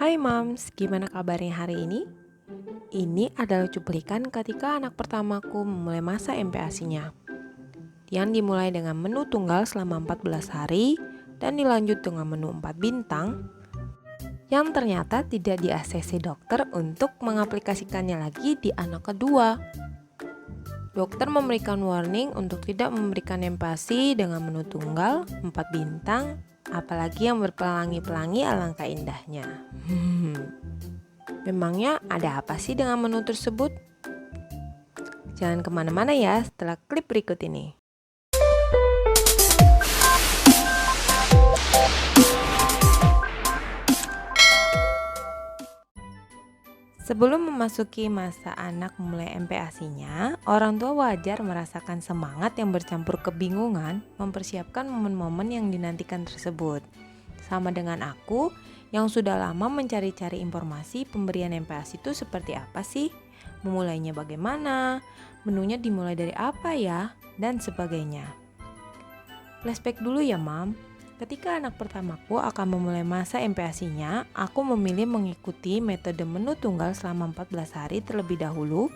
Hai Mams, gimana kabarnya hari ini? Ini adalah cuplikan ketika anak pertamaku memulai masa MPASI-nya, yang dimulai dengan menu tunggal selama 14 hari dan dilanjut dengan menu 4 bintang yang ternyata tidak di-ACC dokter untuk mengaplikasikannya lagi di anak kedua. Dokter memberikan warning untuk tidak memberikan MPASI dengan menu tunggal 4 bintang, apalagi yang berpelangi-pelangi alangkah indahnya. Memangnya ada apa sih dengan menu tersebut? Jangan kemana-mana ya setelah klip berikut ini. Sebelum memasuki masa anak memulai MPASI-nya, orang tua wajar merasakan semangat yang bercampur kebingungan mempersiapkan momen-momen yang dinantikan tersebut. Sama dengan aku yang sudah lama mencari-cari informasi pemberian MPASI itu seperti apa sih? Memulainya bagaimana? Menunya dimulai dari apa ya? Dan sebagainya. Flashback dulu ya, Mam. Ketika anak pertamaku akan memulai masa MPASI-nya, aku memilih mengikuti metode menu tunggal selama 14 hari terlebih dahulu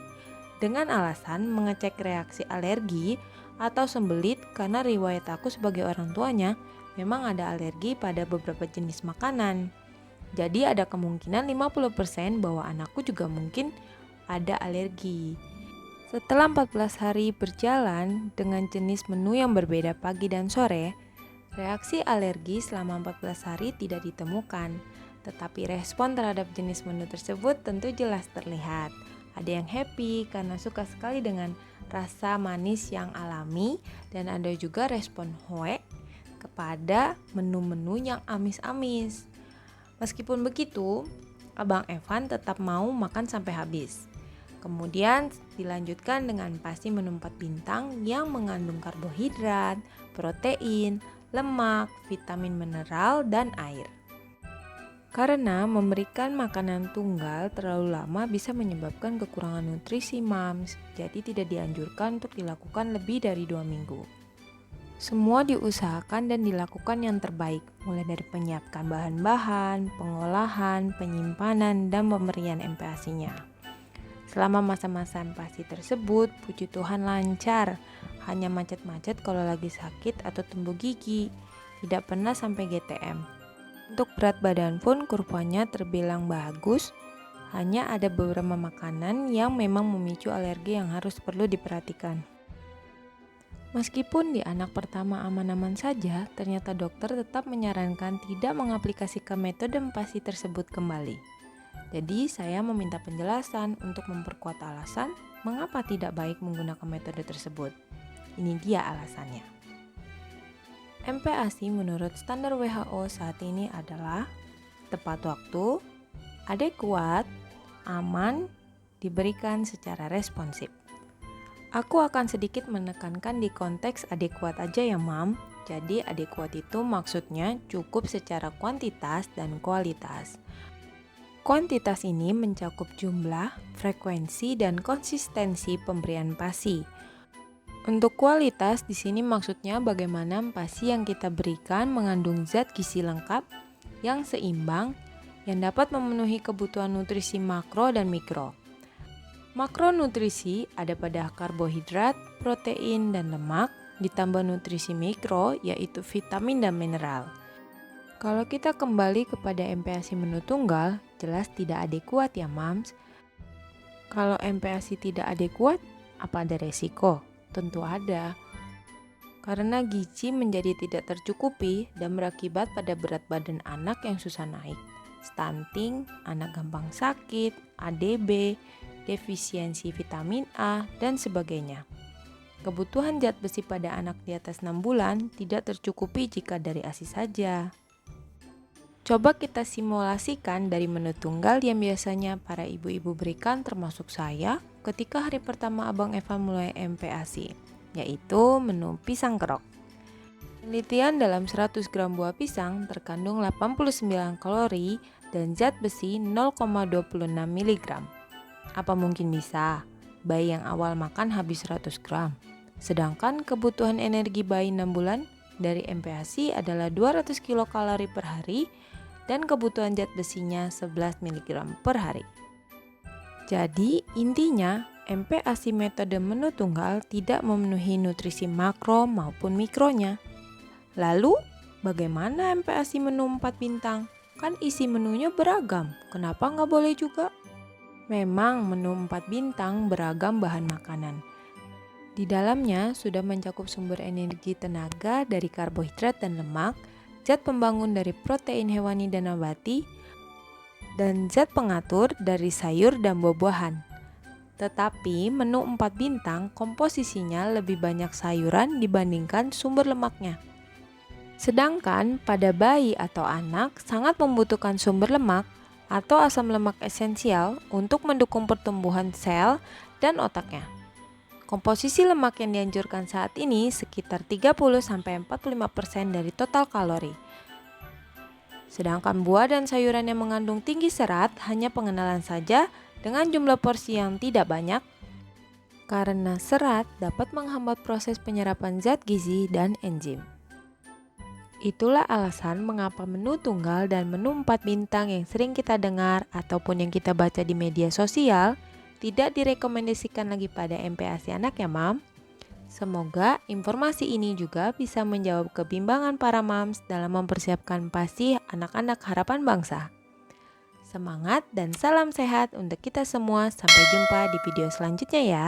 dengan alasan mengecek reaksi alergi atau sembelit karena riwayat aku sebagai orang tuanya memang ada alergi pada beberapa jenis makanan. Jadi ada kemungkinan 50% bahwa anakku juga mungkin ada alergi. Setelah 14 hari berjalan dengan jenis menu yang berbeda pagi dan sore, reaksi alergi selama 14 hari tidak ditemukan, tetapi respon terhadap jenis menu tersebut tentu jelas terlihat. Ada yang happy karena suka sekali dengan rasa manis yang alami, dan ada juga respon hoe kepada menu-menu yang amis-amis. Meskipun begitu, Abang Evan tetap mau makan sampai habis. Kemudian dilanjutkan dengan pasti menu 4 bintang yang mengandung karbohidrat, protein, lemak, vitamin mineral, dan air. Karena memberikan makanan tunggal terlalu lama bisa menyebabkan kekurangan nutrisi, Mams. Jadi tidak dianjurkan untuk dilakukan lebih dari 2 minggu. Semua diusahakan dan dilakukan yang terbaik, mulai dari menyiapkan bahan-bahan, pengolahan, penyimpanan, dan pemberian MPASI-nya. Selama masa-masa MPASI tersebut, puji Tuhan lancar. Hanya macet-macet kalau lagi sakit atau tumbuh gigi. Tidak pernah sampai GTM. Untuk berat badan pun kurvanya terbilang bagus. Hanya ada beberapa makanan yang memang memicu alergi yang harus perlu diperhatikan. Meskipun di anak pertama aman-aman saja, ternyata dokter tetap menyarankan tidak mengaplikasikan metode MPASI tersebut kembali. Jadi saya meminta penjelasan untuk memperkuat alasan mengapa tidak baik menggunakan metode tersebut. Ini dia alasannya. MPASI menurut standar WHO saat ini adalah tepat waktu, adekuat, aman, diberikan secara responsif. Aku akan sedikit menekankan di konteks adekuat aja ya, Mam. Jadi adekuat itu maksudnya cukup secara kuantitas dan kualitas. Kuantitas ini mencakup jumlah, frekuensi, dan konsistensi pemberian MPASI. Untuk kualitas di sini maksudnya bagaimana MPASI yang kita berikan mengandung zat gizi lengkap yang seimbang yang dapat memenuhi kebutuhan nutrisi makro dan mikro. Makronutrisi ada pada karbohidrat, protein, dan lemak, ditambah nutrisi mikro yaitu vitamin dan mineral. Kalau kita kembali kepada MPASI menu tunggal, jelas tidak adekuat ya, Mams. Kalau MPASI tidak adekuat, apa ada resiko? Tentu ada. Karena gizi menjadi tidak tercukupi dan berakibat pada berat badan anak yang susah naik. Stunting, anak gampang sakit, ADB, defisiensi vitamin A, dan sebagainya. Kebutuhan zat besi pada anak di atas 6 bulan tidak tercukupi jika dari ASI saja. Coba kita simulasikan dari menu tunggal yang biasanya para ibu-ibu berikan termasuk saya ketika hari pertama Abang Evan mulai MPASI, yaitu menu pisang kerok. Penelitian dalam 100 gram buah pisang terkandung 89 kalori dan zat besi 0,26 mg. Apa mungkin bisa? Bayi yang awal makan habis 100 gram. Sedangkan kebutuhan energi bayi 6 bulan dari MPASI adalah 200 kilokalori per hari dan kebutuhan zat besinya 11 mg per hari. Jadi intinya MPASI metode menu tunggal tidak memenuhi nutrisi makro maupun mikronya. Lalu bagaimana MPASI menu 4 bintang? Kan isi menunya beragam, kenapa nggak boleh juga? Memang menu 4 bintang beragam bahan makanan. Di dalamnya sudah mencakup sumber energi tenaga dari karbohidrat dan lemak, zat pembangun dari protein hewani dan nabati, dan zat pengatur dari sayur dan buah-buahan. Tetapi menu 4 bintang komposisinya lebih banyak sayuran dibandingkan sumber lemaknya. Sedangkan pada bayi atau anak sangat membutuhkan sumber lemak atau asam lemak esensial untuk mendukung pertumbuhan sel dan otaknya. Komposisi lemak yang dianjurkan saat ini sekitar 30-45% dari total kalori. Sedangkan buah dan sayuran yang mengandung tinggi serat hanya pengenalan saja dengan jumlah porsi yang tidak banyak, karena serat dapat menghambat proses penyerapan zat gizi dan enzim. Itulah alasan mengapa menu tunggal dan menu 4 bintang yang sering kita dengar ataupun yang kita baca di media sosial tidak direkomendasikan lagi pada MPASI anak ya Mam. Semoga informasi ini juga bisa menjawab kebimbangan para moms dalam mempersiapkan PASI anak-anak harapan bangsa. Semangat dan salam sehat untuk kita semua, sampai jumpa di video selanjutnya ya.